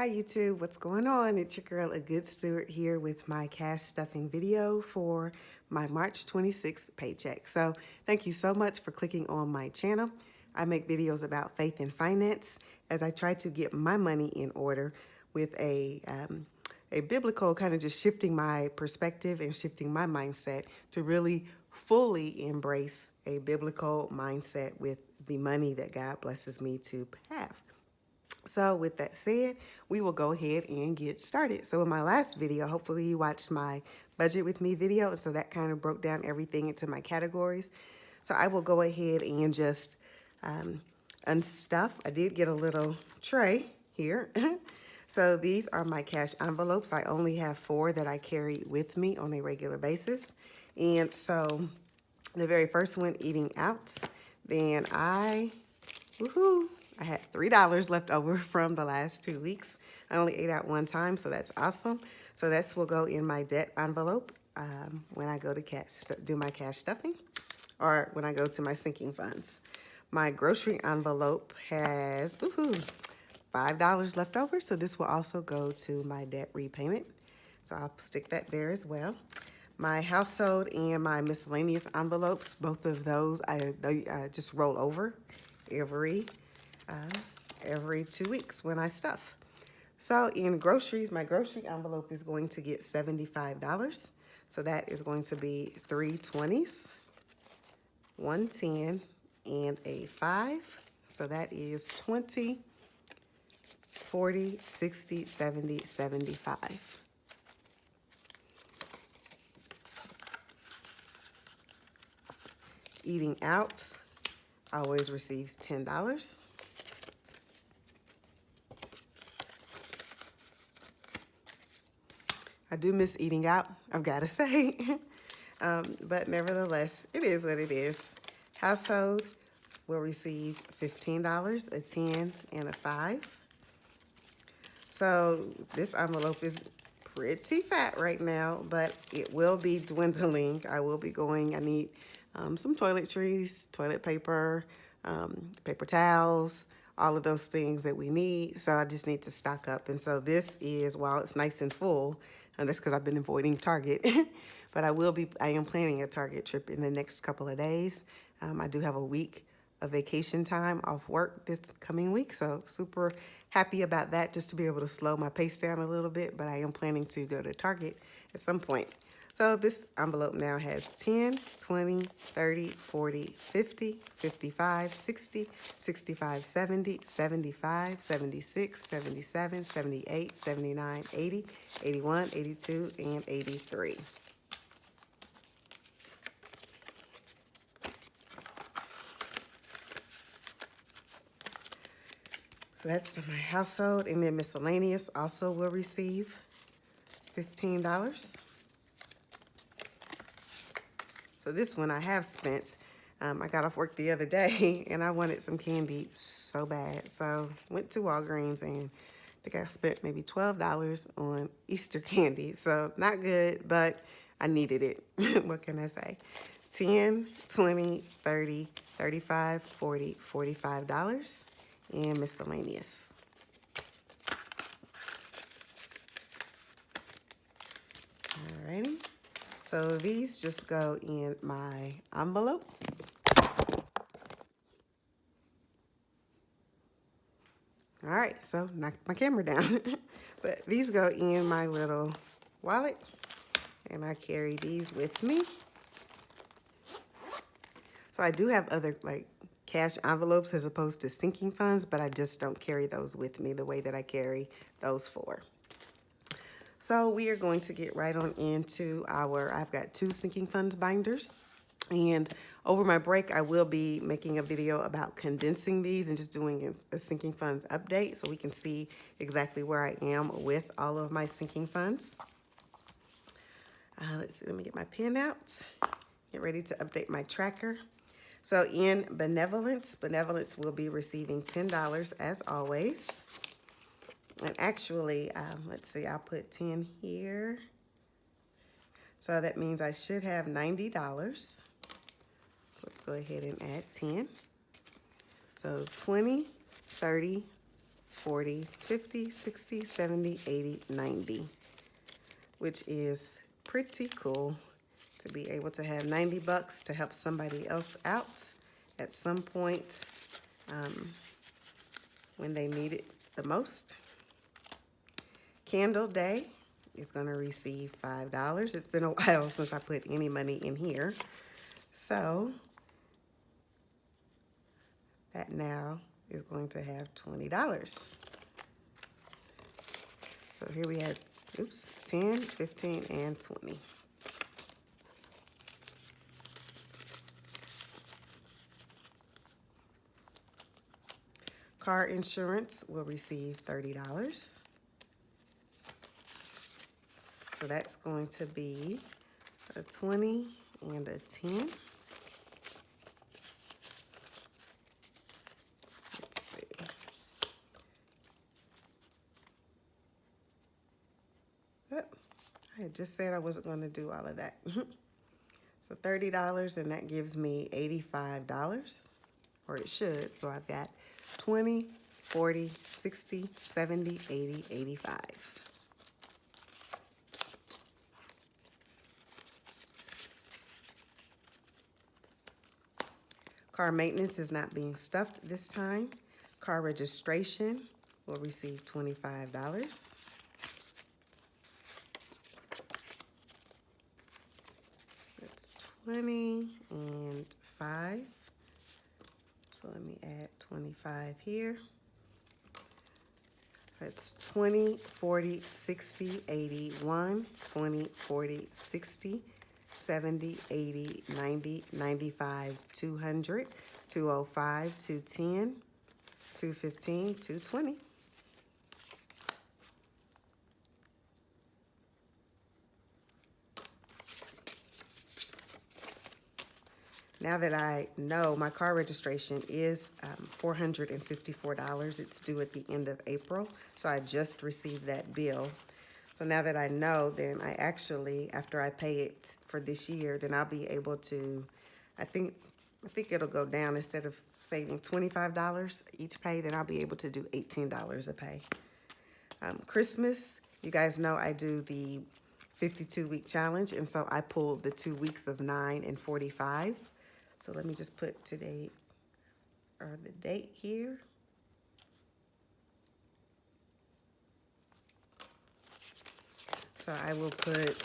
Hi YouTube, what's going on? It's your girl, A Good Steward, here with my cash stuffing video for my March 26th paycheck. So thank you so much for clicking on my channel. I make videos about faith and finance as I try to get my money in order with a biblical kind of just shifting my perspective and shifting my mindset to really fully embrace a biblical mindset with the money that God blesses me to have. So with that said, we will go ahead and get started. So in my last video, hopefully you watched my budget with me video. And so that kind of broke down everything into my categories. So I will go ahead and just unstuff. I did get a little tray here. So these are my cash envelopes. I only have 4 that I carry with me on a regular basis. And so the very first one, eating out, then I had $3 left over from the last 2 weeks. I only ate out one time, so that's awesome. So that will go in my debt envelope when I go to do my cash stuffing, or when I go to my sinking funds. My grocery envelope has $5 left over, so this will also go to my debt repayment. So I'll stick that there as well. My household and my miscellaneous envelopes, both of those, I just roll over every 2 weeks when I stuff. So in groceries, my grocery envelope is going to get $75. So that is going to be 3 20s, 110, and a 5. So that is 20, 40, 60, 70, 75. Eating out always receives $10. I do miss eating out, I've got to say. But nevertheless, it is what it is. Household will receive $15, a 10, and a 5. So this envelope is pretty fat right now, but it will be dwindling. I need some toiletries, toilet paper, paper towels, all of those things that we need. So I just need to stock up. And so this is, while it's nice and full, and that's because I've been avoiding Target, but I am planning a Target trip in the next couple of days. I do have a week of vacation time off work this coming week, so super happy about that, just to be able to slow my pace down a little bit, but I am planning to go to Target at some point. So this envelope now has 10, 20, 30, 40, 50, 55, 60, 65, 70, 75, 76, 77, 78, 79, 80, 81, 82, and 83. So that's my household, and then miscellaneous also will receive $15. So this one I have spent. I got off work the other day and I wanted some candy so bad. So went to Walgreens and I think I spent maybe $12 on Easter candy. So not good, but I needed it. What can I say? 10, 20, 30, 35, 40, $45, and miscellaneous. Alrighty. So these just go in my envelope. All right, so knocked my camera down. But these go in my little wallet, and I carry these with me. So I do have other cash envelopes as opposed to sinking funds, but I just don't carry those with me the way that I carry those 4. So we are going to get right on into I've got 2 sinking funds binders. And over my break, I will be making a video about condensing these and just doing a sinking funds update so we can see exactly where I am with all of my sinking funds. Let's see, let me get my pen out. Get ready to update my tracker. So in benevolence will be receiving $10 as always. And actually, let's see, I'll put 10 here. So that means I should have $90. Let's go ahead and add 10. So 20, 30, 40, 50, 60, 70, 80, 90, which is pretty cool to be able to have 90 bucks to help somebody else out at some point when they need it the most. Candle Day is going to receive $5. It's been a while since I put any money in here. So that now is going to have $20. So here we have, 10, 15, and 20. Car insurance will receive $30. So that's going to be a 20 and a 10. Let's see. Yep. I had just said I wasn't going to do all of that. So $30, and that gives me $85, or it should. So I've got 20, 40, 60, 70, 80, 85. Car maintenance is not being stuffed this time. Car registration will receive $25. That's 20 and 5. So let me add 25 here. That's 20, 40, 60, 81, 20, 40, 60, 70, 80, 90, 95, 200, 205, 210, 215, 220. Now that I know my car registration is $454, it's due at the end of April, so I just received that bill. So now that I know, then I actually, after I pay it for this year, then I'll be able to, I think it'll go down. Instead of saving $25 each pay, then I'll be able to do $18 a pay. Christmas, you guys know I do the 52-week challenge, and so I pulled the 2 weeks of 9 and 45. So let me just put today, or the date here. So I will put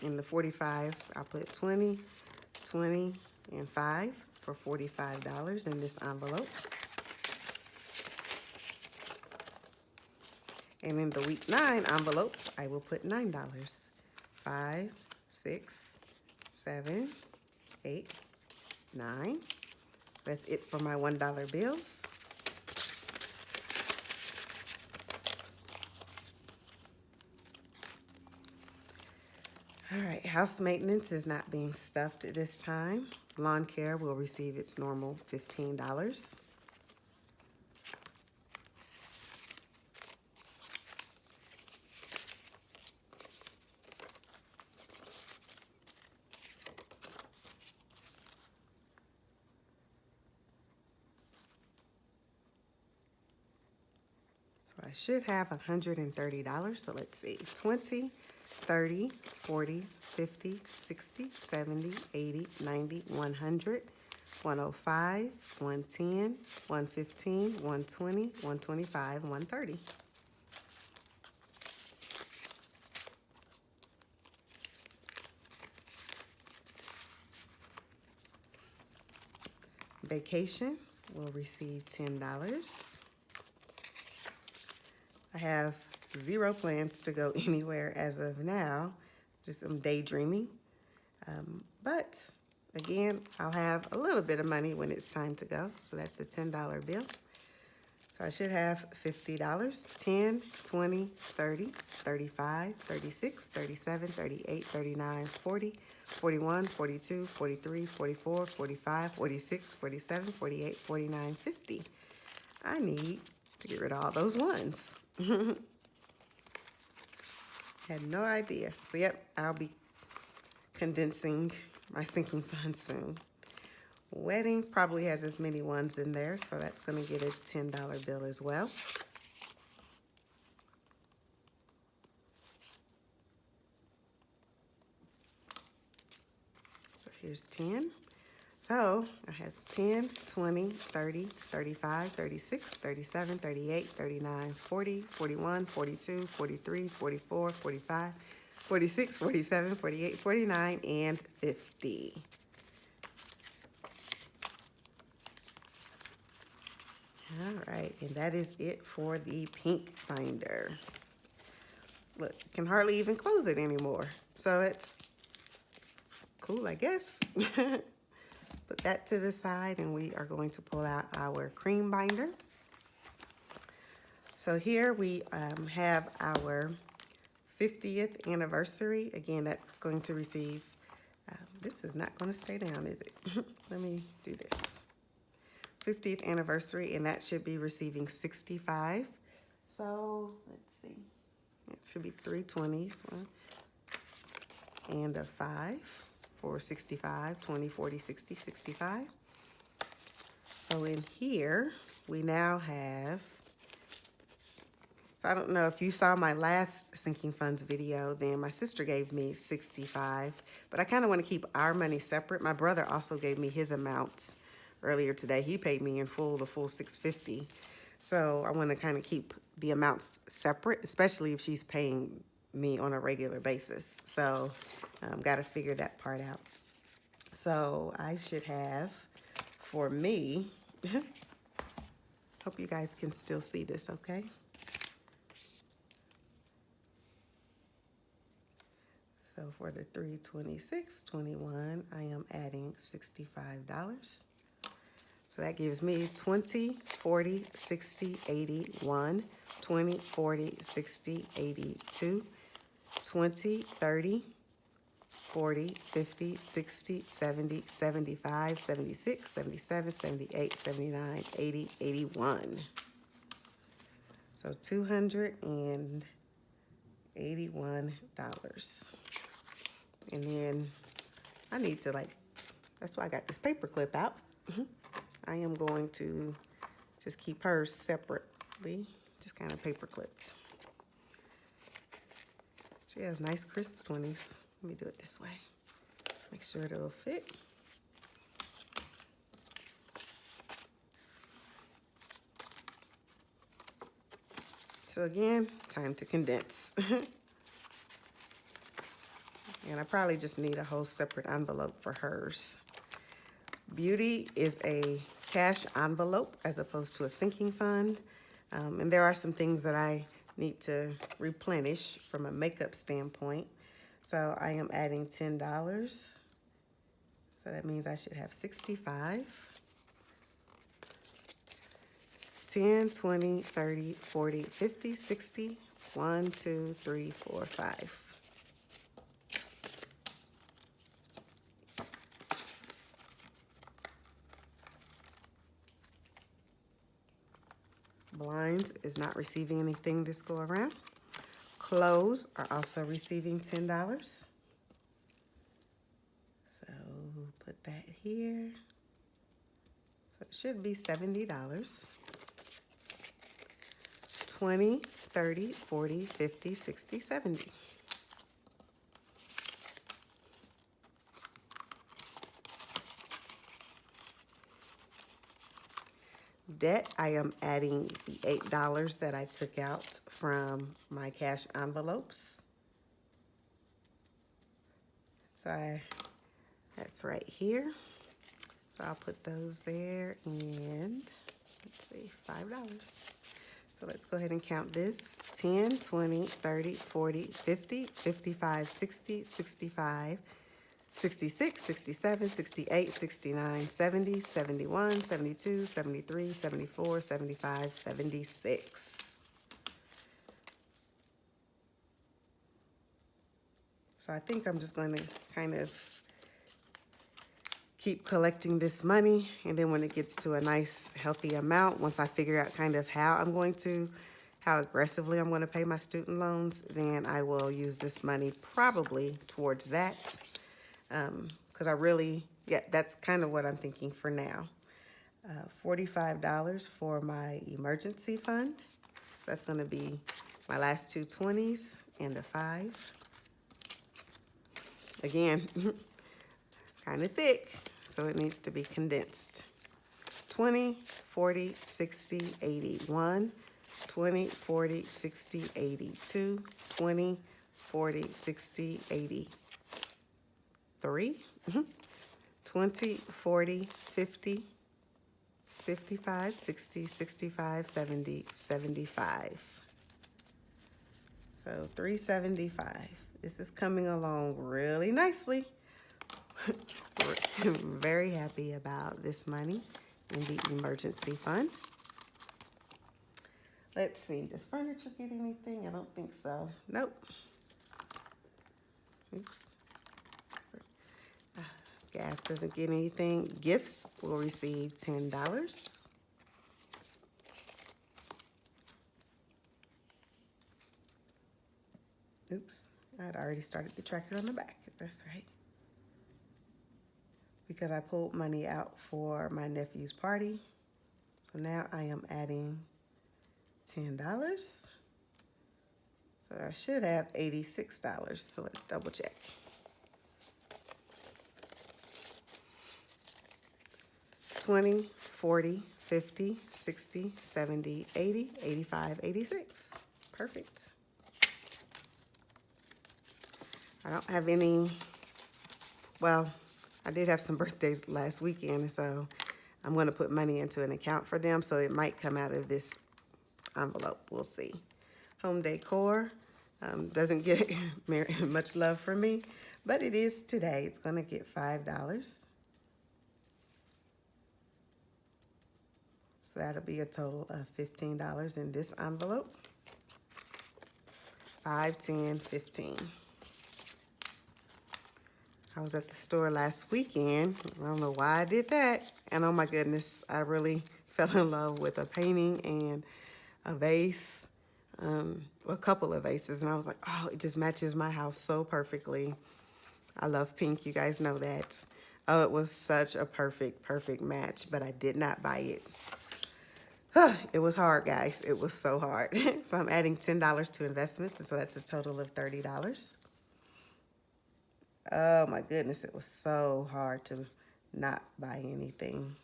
in the 45, I'll put 20, 20, and 5 for $45 in this envelope. And in the week 9 envelope, I will put $9. 5, 6, 7, 8, 9. So that's it for my $1 bills. All right, house maintenance is not being stuffed at this time. Lawn care will receive its normal $15. So I should have $130. So let's see, 20, 30, 40, 50, 60, 70, 80, 90, 100, 105, 110, 115, 120, 125, 130. Vacation will receive $10. I have 0 plans to go anywhere as of now. Just some daydreaming. But again, I'll have a little bit of money when it's time to go. So that's a $10 bill. So I should have $50. 10, 20, 30, 35, 36, 37, 38, 39, 40, 41, 42, 43, 44, 45, 46, 47, 48, 49, 50. I need to get rid of all those ones. Had no idea. So yep, I'll be condensing my sinking fund soon. Wedding probably has as many ones in there, so that's going to get a $10 bill as well. here's 10. So I have 10, 20, 30, 35, 36, 37, 38, 39, 40, 41, 42, 43, 44, 45, 46, 47, 48, 49, and 50. All right, and that is it for the pink binder. Look, you can hardly even close it anymore. So that's cool, I guess. Put that to the side, and we are going to pull out our cream binder. So here we have our 50th anniversary. Again, that's going to receive, this is not going to stay down, is it? Let me do this. 50th anniversary, and that should be receiving 65. So let's see. It should be 3 20s, one, and a 5 for 65, 20, 40, 60, 65. So in here, we now have, so I don't know if you saw my last sinking funds video, then my sister gave me 65, but I kind of want to keep our money separate. My brother also gave me his amounts earlier today. He paid me in full, the full 650. So I want to kind of keep the amounts separate, especially if she's paying me on a regular basis. So got to figure that part out. So I should have, for me, hope you guys can still see this, okay? So for the 3/26/21, I am adding $65. So that gives me 20, 40, 60, 81, 20, 40, 60, 82, 20, 30, 40, 50, 60, 70, 75, 76, 77, 78, 79, 80, 81. So $281. And then I need to that's why I got this paper clip out. I am going to just keep hers separately, just kind of paper clipped. She has nice crisp 20s. Let me do it this way. Make sure it'll fit. So again, time to condense. And I probably just need a whole separate envelope for hers. Beauty is a cash envelope as opposed to a sinking fund. And there are some things that I need to replenish from a makeup standpoint. So I am adding $10. So that means I should have 65. 10, 20, 30, 40, 50, 60. 1, 2, 3, 4, 5. Blinds is not receiving anything this go around. Clothes are also receiving $10. So put that here. So it should be $70. 20, 30, 40, 50, 60, 70. Debt, I am adding the $8 that I took out from my cash envelopes. So that's right here. So I'll put those there, and let's see, $5. So let's go ahead and count this. 10, 20, 30, 40, 50, 55, 60, 65, 66, 67, 68, 69, 70, 71, 72, 73, 74, 75, 76. So I think I'm just going to kind of keep collecting this money, and then when it gets to a nice healthy amount, once I figure out kind of how aggressively I'm going to pay my student loans, then I will use this money probably towards that. Because that's kind of what I'm thinking for now. $45 for my emergency fund. So that's going to be my last two 20s and a 5. Again, kind of thick, so it needs to be condensed. 20, 40, 60, 81, 20, 40, 60, 82, 20, 40, 60, 83, 20, 40, 50, 55, 60, 65, 70, 75. So 375. This is coming along really nicely. We're very happy about this money in the emergency fund. Let's see, does furniture get anything? I don't think so. Nope. Oops. Gas doesn't get anything. Gifts will receive $10. Oops, I'd already started the tracker on the back. That's right. Because I pulled money out for my nephew's party. So now I am adding $10. So I should have $86. So let's double check. $20, $40, $50, $60, $70, $80, $85, $86. Perfect. I don't have any, well, I did have some birthdays last weekend, so I'm going to put money into an account for them, so it might come out of this envelope. We'll see. Home decor doesn't get much love from me, but it is today. It's going to get $5. So that'll be a total of $15 in this envelope. 5, 10, 15. I was at the store last weekend. I don't know why I did that. And oh my goodness, I really fell in love with a painting and a vase, a couple of vases. And I was like, oh, it just matches my house so perfectly. I love pink, you guys know that. Oh, it was such a perfect match, but I did not buy it. It was hard, guys. It was so hard. So I'm adding $10 to investments, and so that's a total of $30. Oh my goodness, it was so hard to not buy anything.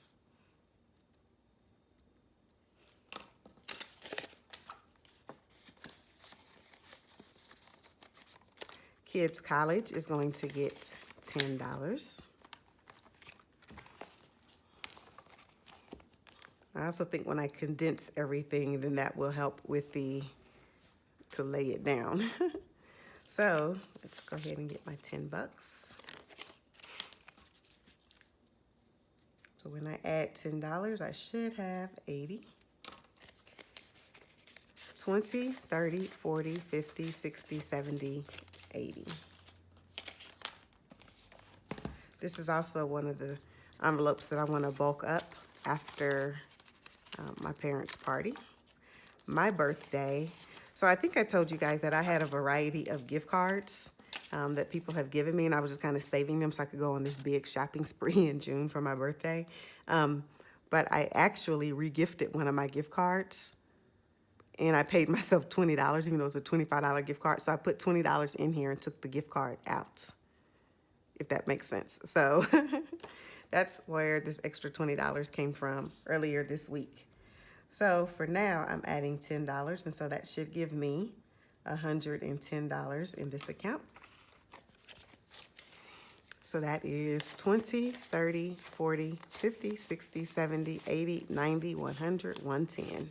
Kids College is going to get $10. I also think when I condense everything, then that will help with to lay it down. So let's go ahead and get my $10. So when I add $10, I should have 80. 20, 30, 40, 50, 60, 70, 80. This is also one of the envelopes that I want to bulk up after my parents' party. My birthday. So I think I told you guys that I had a variety of gift cards that people have given me, and I was just kind of saving them so I could go on this big shopping spree in June for my birthday. But I actually re-gifted one of my gift cards, and I paid myself $20, even though it was a $25 gift card. So I put $20 in here and took the gift card out, if that makes sense. So that's where this extra $20 came from earlier this week. So for now, I'm adding $10, and so that should give me $110 in this account. So that is 20, 30, 40, 50, 60, 70, 80, 90, 100, 110.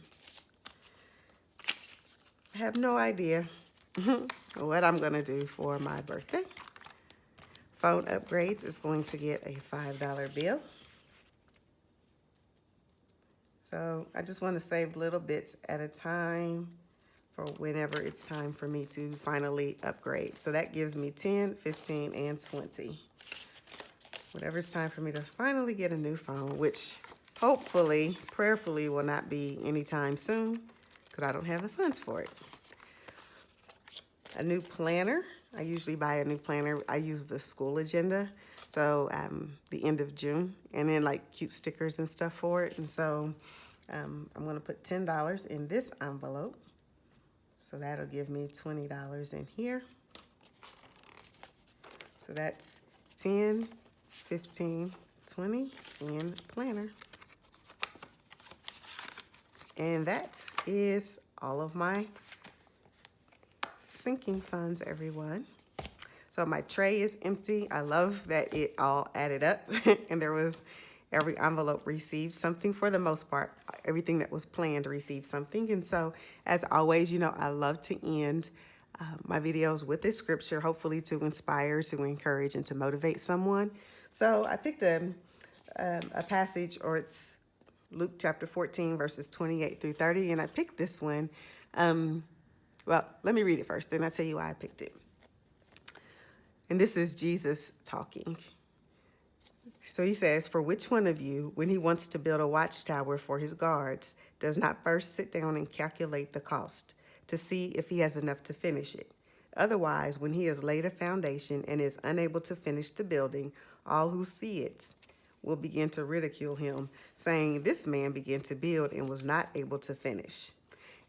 I have no idea what I'm going to do for my birthday. Phone upgrades is going to get a $5 bill. So I just want to save little bits at a time for whenever it's time for me to finally upgrade. So that gives me 10, 15, and 20. Whenever it's time for me to finally get a new phone, which hopefully, prayerfully, will not be anytime soon because I don't have the funds for it. A new planner. I usually buy a new planner. I use the school agenda. So the end of June, and then like cute stickers and stuff for it. And so I'm going to put $10 in this envelope. So that'll give me $20 in here. So that's 10, 15, 20, and planner. And that is all of my sinking funds, everyone. So my tray is empty. I love that it all added up and there was every envelope received something for the most part. Everything that was planned received something. And so as always, you know, I love to end my videos with a scripture, hopefully to inspire, to encourage, and to motivate someone. So I picked a passage, or it's Luke chapter 14, verses 28 through 30. And I picked this one. Well, let me read it first, then I'll tell you why I picked it. And this is Jesus talking. So he says, "For which one of you, when he wants to build a watchtower for his guards, does not first sit down and calculate the cost to see if he has enough to finish it? Otherwise, when he has laid a foundation and is unable to finish the building, all who see it will begin to ridicule him, saying, 'This man began to build and was not able to finish.'"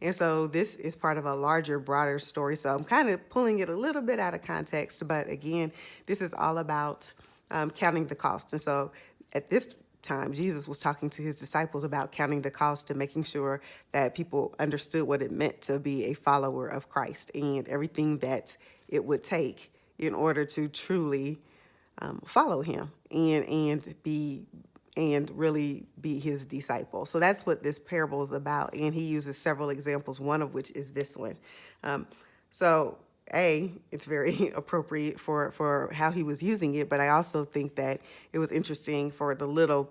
And so this is part of a larger, broader story. So I'm kind of pulling it a little bit out of context. But again, this is all about counting the cost. And so at this time, Jesus was talking to his disciples about counting the cost and making sure that people understood what it meant to be a follower of Christ and everything that it would take in order to truly follow him and really be his disciple. So that's what this parable is about. And he uses several examples, one of which is this one. It's very appropriate for how he was using it, but I also think that it was interesting for the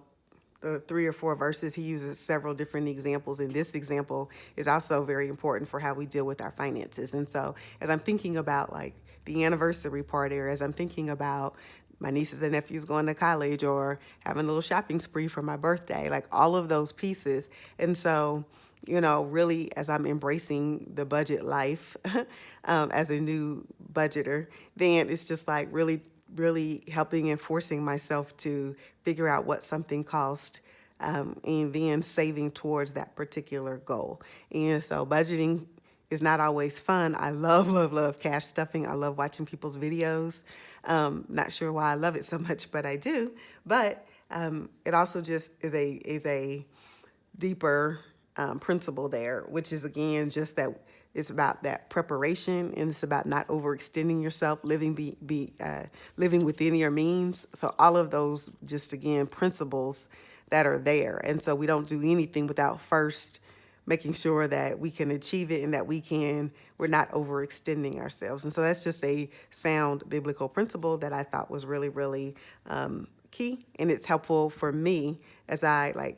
3 or 4 verses, he uses several different examples. And this example is also very important for how we deal with our finances. And so as I'm thinking about like the anniversary party, or as I'm thinking about my nieces and nephews going to college, or having a little shopping spree for my birthday, like all of those pieces. And so, you know, really, as I'm embracing the budget life as a new budgeter, then it's just like really, really helping and forcing myself to figure out what something costs and then saving towards that particular goal. And so budgeting is not always fun. I love, love, love cash stuffing. I love watching people's videos. Not sure why I love it so much, but I do. But it also just is a deeper principle there, which is again just that it's about that preparation, and it's about not overextending yourself, living within your means. So all of those just again principles that are there, and so we don't do anything without first making sure that we can achieve it and that we're not overextending ourselves. And so that's just a sound biblical principle that I thought was really, really key. And it's helpful for me as I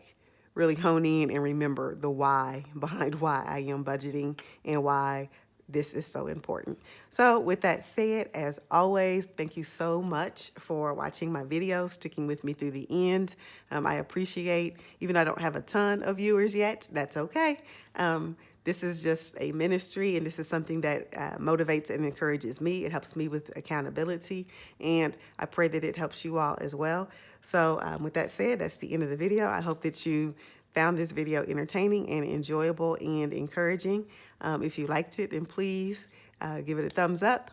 really hone in and remember the why behind why I am budgeting and why this is so important. So with that said, as always, thank you so much for watching my videos, sticking with me through the end. I appreciate, even though I don't have a ton of viewers yet, that's okay. This is just a ministry, and this is something that motivates and encourages me. It helps me with accountability, and I pray that it helps you all as well. So with that said, that's the end of the video. I hope that you found this video entertaining and enjoyable and encouraging. If you liked it, then please give it a thumbs up.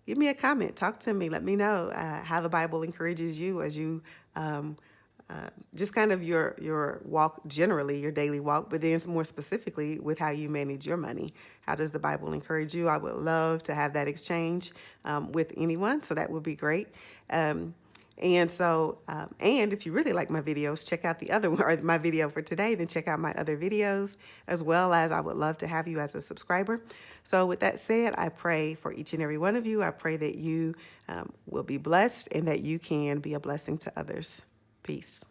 Give me a comment. Talk to me. Let me know how the Bible encourages you as you just kind of your walk generally, your daily walk, but then more specifically with how you manage your money. How does the Bible encourage you? I would love to have that exchange with anyone, so that would be great. And if you really like my videos, check out the other one, or my video for today, then check out my other videos, as well as I would love to have you as a subscriber. So with that said, I pray for each and every one of you. I pray that you will be blessed and that you can be a blessing to others. Peace.